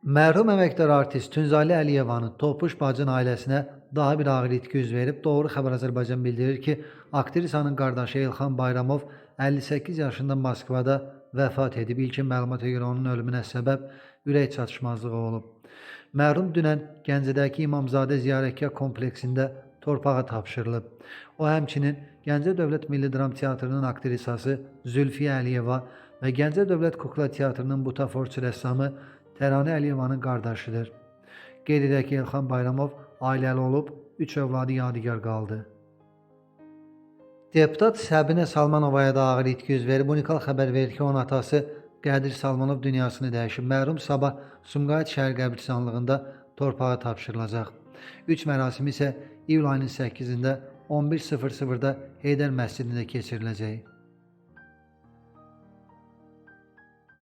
Mərhum əməkdar artist Tünzalə Əliyevanın Topuş bacın ailəsinə daha bir ağır itki üz verib. Doğru Xəbər Azərbaycan bildirir ki, aktrisanın qardaşı Elxan Bayramov 58 yaşında Moskvada vəfat edib. İlkin məlumata görə onun ölümünə səbəb ürək çatışmazlığı olub. Mərhum dünən Gəncədəki İmamzadə Ziyarətgah kompleksində torpağa tapşırılıb. O həmçinin Gəncə Dövlət Milli Dram Teatrının aktrisası Zülfiyə Əliyeva və Gəncə Dövlət Kukla Teatrının butaforçu rəssamı Təranə Əliyevanın qardaşıdır. Qeyd edək ki, Elxan Bayramov ailəli olub, 3 övladı yadigar qaldı. Deputat Səbinə Salmanovaya da ağır itki üz verib. Unikal xəbər verir ki, onun atası Qədir Salmanov dünyasını dəyişib. Mərhum sabah Sumqayıt şəhər qəbirstanlığında torpağa tapşırılacaq. 3 mərasim isə iyul ayının 8-də 11:00-da Heydər məscidində keçiriləcək.